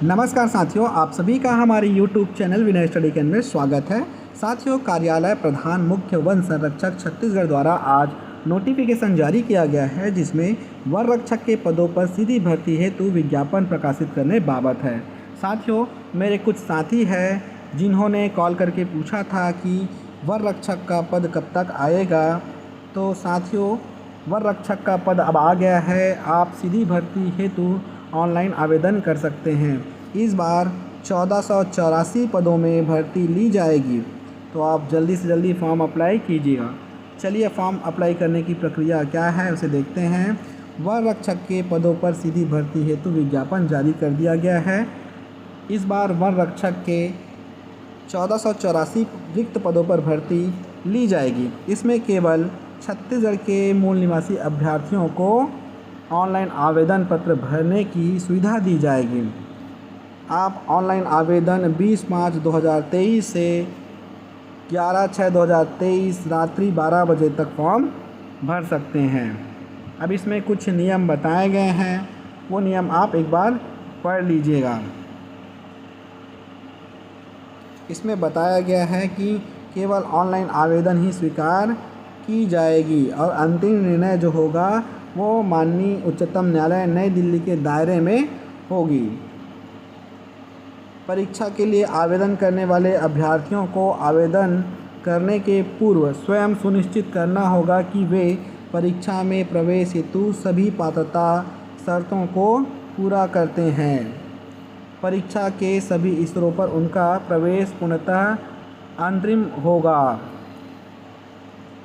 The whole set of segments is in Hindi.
नमस्कार साथियों, आप सभी का हमारे YouTube चैनल विनय स्टडी कैंप में स्वागत है। साथियों, कार्यालय प्रधान मुख्य वन संरक्षक छत्तीसगढ़ द्वारा आज नोटिफिकेशन जारी किया गया है, जिसमें वन रक्षक के पदों पर सीधी भर्ती हेतु विज्ञापन प्रकाशित करने बाबत है। साथियों, मेरे कुछ साथी हैं जिन्होंने कॉल करके पूछा था कि वन रक्षक का पद कब तक आएगा। तो साथियों, वन रक्षक का पद अब आ गया है। आप सीधी भर्ती हेतु ऑनलाइन आवेदन कर सकते हैं। इस बार 1484 पदों में भर्ती ली जाएगी, तो आप जल्दी से जल्दी फॉर्म अप्लाई कीजिएगा। चलिए, फॉर्म अप्लाई करने की प्रक्रिया क्या है उसे देखते हैं। वन रक्षक के पदों पर सीधी भर्ती हेतु विज्ञापन जारी कर दिया गया है। इस बार वन रक्षक के 1484 रिक्त पदों पर भर्ती ली जाएगी। इसमें केवल छत्तीसगढ़ के मूल निवासी अभ्यर्थियों को ऑनलाइन आवेदन पत्र भरने की सुविधा दी जाएगी। आप ऑनलाइन आवेदन 20/5/2023 से 11/6/2023 रात्रि 12 बजे तक फॉर्म भर सकते हैं। अब इसमें कुछ नियम बताए गए हैं, वो नियम आप एक बार पढ़ लीजिएगा। इसमें बताया गया है कि केवल ऑनलाइन आवेदन ही स्वीकार की जाएगी और अंतिम निर्णय जो होगा वो माननीय उच्चतम न्यायालय नई दिल्ली के दायरे में होगी। परीक्षा के लिए आवेदन करने वाले अभ्यर्थियों को आवेदन करने के पूर्व स्वयं सुनिश्चित करना होगा कि वे परीक्षा में प्रवेश हेतु सभी पात्रता शर्तों को पूरा करते हैं। परीक्षा के सभी स्तरों पर उनका प्रवेश पूर्णतः अंतरिम होगा।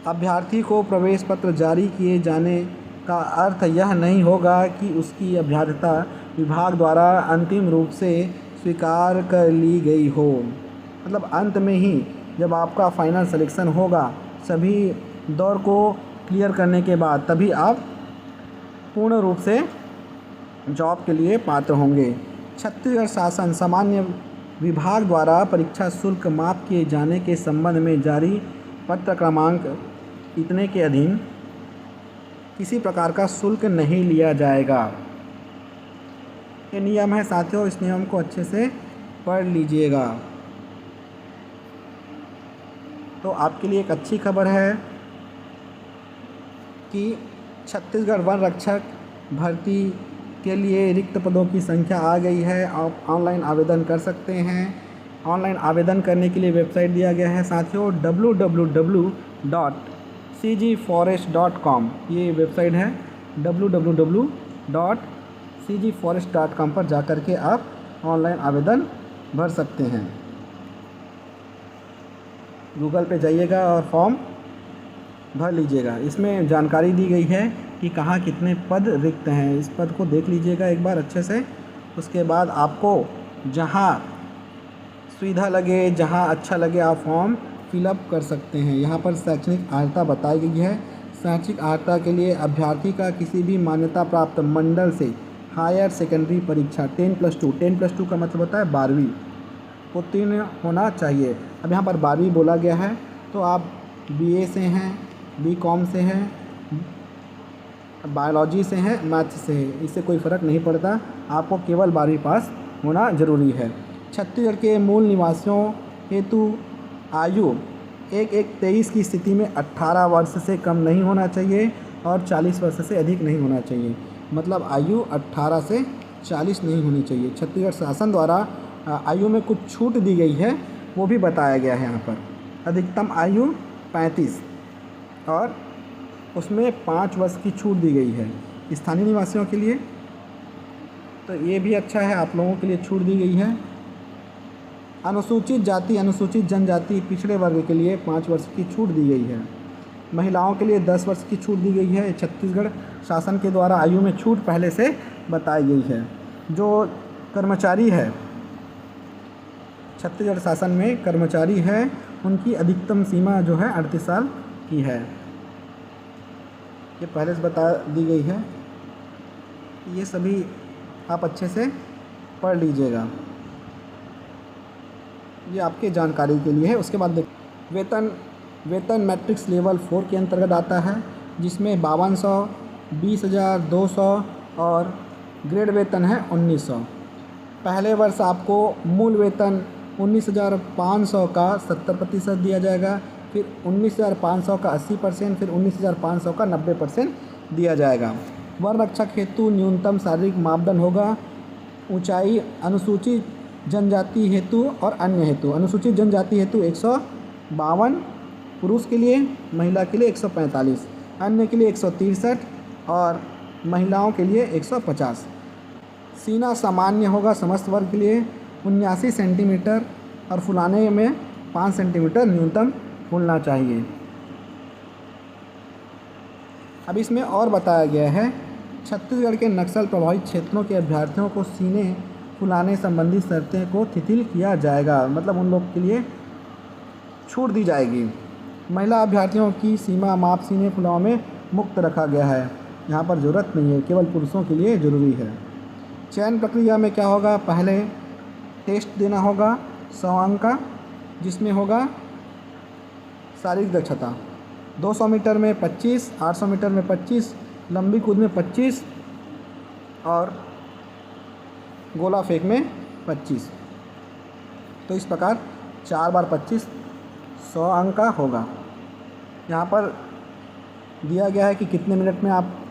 अभ्यर्थी को प्रवेश पत्र जारी किए जाने का अर्थ यह नहीं होगा कि उसकी अभ्यर्थता विभाग द्वारा अंतिम रूप से स्वीकार कर ली गई हो। मतलब अंत में ही जब आपका फाइनल सिलेक्शन होगा, सभी दौर को क्लियर करने के बाद, तभी आप पूर्ण रूप से जॉब के लिए पात्र होंगे। छत्तीसगढ़ शासन सामान्य विभाग द्वारा परीक्षा शुल्क माफ़ किए जाने के संबंध में जारी पत्र क्रमांक इतने के अधीन किसी प्रकार का शुल्क नहीं लिया जाएगा। ये नियम है साथियों, इस नियम को अच्छे से पढ़ लीजिएगा। तो आपके लिए एक अच्छी खबर है कि छत्तीसगढ़ वन रक्षक भर्ती के लिए रिक्त पदों की संख्या आ गई है। आप ऑनलाइन आवेदन कर सकते हैं। ऑनलाइन आवेदन करने के लिए वेबसाइट दिया गया है साथियों, www.cgforest.com। ये वेबसाइट है www.cgforest.com पर जाकर के आप ऑनलाइन आवेदन भर सकते हैं। गूगल पे जाइएगा और फॉर्म भर लीजिएगा। इसमें जानकारी दी गई है कि कहाँ कितने पद रिक्त हैं। इस पद को देख लीजिएगा एक बार अच्छे से। उसके बाद आपको जहाँ सुविधा लगे, जहाँ अच्छा लगे, आप फॉर्म फिलअप कर सकते हैं। यहाँ पर शैक्षणिक अर्हता बताई गई है। शैक्षणिक अर्हता के लिए अभ्यर्थी का किसी भी मान्यता प्राप्त मंडल से हायर सेकेंडरी परीक्षा 10+2 का मतलब होता है 12वीं उत्तीर्ण होना चाहिए। अब यहाँ पर 12वीं बोला गया है, तो आप BA से हैं, BCom से हैं, बायोलॉजी से हैं, मैथ्स से हैं, इससे कोई फ़र्क नहीं पड़ता। आपको केवल 12वीं पास होना ज़रूरी है। छत्तीसगढ़ के मूल निवासियों हेतु आयु 1/1/23 की स्थिति में 18 वर्ष से कम नहीं होना चाहिए और 40 वर्ष से अधिक नहीं होना चाहिए। मतलब आयु 18 से 40 नहीं होनी चाहिए। छत्तीसगढ़ शासन द्वारा आयु में कुछ छूट दी गई है, वो भी बताया गया है यहाँ पर। अधिकतम आयु 35 और उसमें 5 वर्ष की छूट दी गई है स्थानीय निवासियों के लिए। तो ये भी अच्छा है, आप लोगों के लिए छूट दी गई है। अनुसूचित जाति, अनुसूचित जनजाति, पिछड़े वर्ग के लिए 5 वर्ष की छूट दी गई है। महिलाओं के लिए 10 वर्ष की छूट दी गई है। छत्तीसगढ़ शासन के द्वारा आयु में छूट पहले से बताई गई है। जो कर्मचारी है, छत्तीसगढ़ शासन में कर्मचारी है, उनकी अधिकतम सीमा जो है 38 साल की है। ये पहले से बता दी गई है। ये सभी आप अच्छे से पढ़ लीजिएगा, ये आपके जानकारी के लिए है। उसके बाद वेतन मैट्रिक्स लेवल 4 के अंतर्गत आता है, जिसमें 5200, 20,200 और ग्रेड वेतन है 1900। पहले वर्ष आपको मूल वेतन 19,500 का 70% दिया जाएगा, फिर 19,500 का 80%, फिर 19,500 का 90% दिया जाएगा। वन रक्षक हेतु न्यूनतम शारीरिक मापदंड होगा ऊंचाई अनुसूचित जनजाति हेतु और अन्य हेतु। अनुसूचित जनजाति हेतु 152 पुरुष के लिए, महिला के लिए 145, अन्य के लिए 163 और महिलाओं के लिए 150। सीना सामान्य होगा समस्त वर्ग के लिए 79 सेंटीमीटर और फुलाने में 5 सेंटीमीटर न्यूनतम फूलना चाहिए। अब इसमें और बताया गया है छत्तीसगढ़ के नक्सल प्रभावित क्षेत्रों के अभ्यर्थियों को सीने फुलाने संबंधी शर्तें को शिथिल किया जाएगा, मतलब उन लोग के लिए छूट दी जाएगी। महिला अभ्यर्थियों की सीमा माप सीने फुलाव में मुक्त रखा गया है, यहाँ पर ज़रूरत नहीं है, केवल पुरुषों के लिए ज़रूरी है। चयन प्रक्रिया में क्या होगा, पहले टेस्ट देना होगा 100 अंक का, जिसमें होगा शारीरिक दक्षता 200 मीटर में 25, 800 मीटर में 25, लंबी कूद में 25 और गोला फेंक में 25। तो इस प्रकार 4 बार 25 100 अंक का होगा। यहाँ पर दिया गया है कि कितने मिनट में आप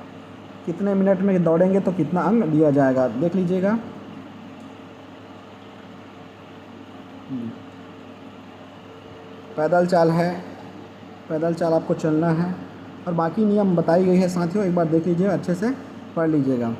कितने मिनट में दौड़ेंगे तो कितना अंक दिया जाएगा, देख लीजिएगा। पैदल चाल है, पैदल चाल आपको चलना है और बाकी नियम बताई गई है साथियों, एक बार देख लीजिएगा, अच्छे से पढ़ लीजिएगा।